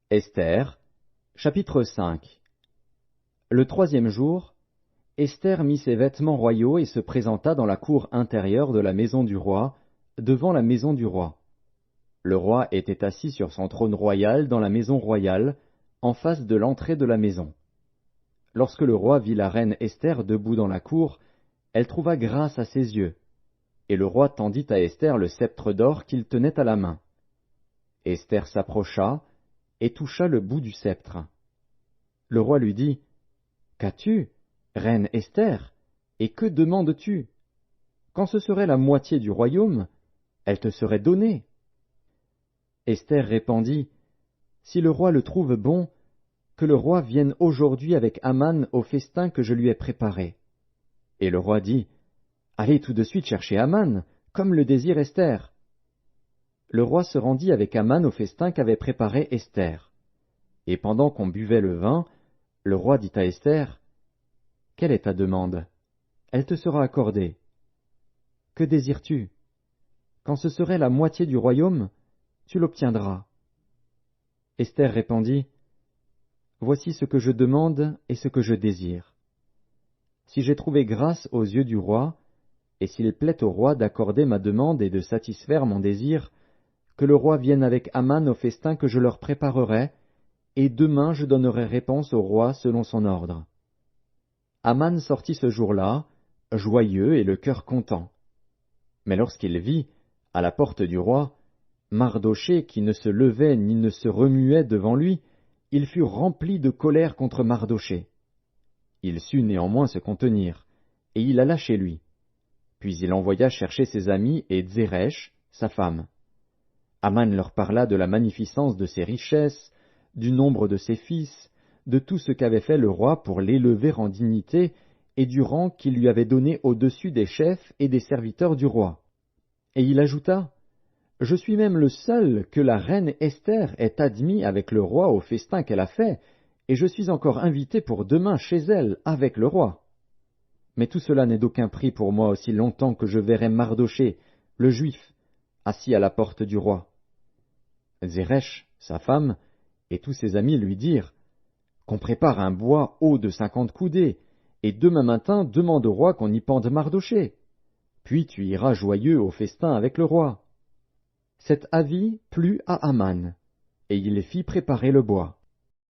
Esther, chapitre 5. Le troisième jour, Esther mit ses vêtements royaux et se présenta dans la cour intérieure de la maison du roi, devant la maison du roi. Le roi était assis sur son trône royal dans la maison royale, en face de l'entrée de la maison. Lorsque le roi vit la reine Esther debout dans la cour, elle trouva grâce à ses yeux. Et le roi tendit à Esther le sceptre d'or qu'il tenait à la main. Esther s'approcha et toucha le bout du sceptre. Le roi lui dit, « Qu'as-tu, reine Esther, et que demandes-tu? Quand ce serait la moitié du royaume, elle te serait donnée. » Esther répondit, « Si le roi le trouve bon, que le roi vienne aujourd'hui avec Aman au festin que je lui ai préparé. » Et le roi dit, « Allez tout de suite chercher Aman, comme le désire Esther. » Le roi se rendit avec Aman au festin qu'avait préparé Esther. Et pendant qu'on buvait le vin, le roi dit à Esther, « Quelle est ta demande? Elle te sera accordée. Que désires-tu? Quand ce serait la moitié du royaume, tu l'obtiendras. » Esther répondit, « Voici ce que je demande et ce que je désire. Si j'ai trouvé grâce aux yeux du roi, et s'il plaît au roi d'accorder ma demande et de satisfaire mon désir, que le roi vienne avec Aman au festin que je leur préparerai, et demain je donnerai réponse au roi selon son ordre. » Aman sortit ce jour-là, joyeux et le cœur content. Mais lorsqu'il vit, à la porte du roi, Mardochée qui ne se levait ni ne se remuait devant lui, il fut rempli de colère contre Mardochée. Il sut néanmoins se contenir, et il alla chez lui. Puis il envoya chercher ses amis et Zeresh, sa femme. Aman leur parla de la magnificence de ses richesses, du nombre de ses fils, de tout ce qu'avait fait le roi pour l'élever en dignité, et du rang qu'il lui avait donné au-dessus des chefs et des serviteurs du roi. Et il ajouta, « Je suis même le seul que la reine Esther ait admis avec le roi au festin qu'elle a fait, et je suis encore invité pour demain chez elle avec le roi. Mais tout cela n'est d'aucun prix pour moi aussi longtemps que je verrai Mardochée, le juif, assis à la porte du roi. » Zeresh, sa femme, et tous ses amis lui dirent, « Qu'on prépare un bois haut de 50 coudées, et demain matin demande au roi qu'on y pende Mardochée. Puis tu iras joyeux au festin avec le roi. » Cet avis plut à Aman, et il fit préparer le bois.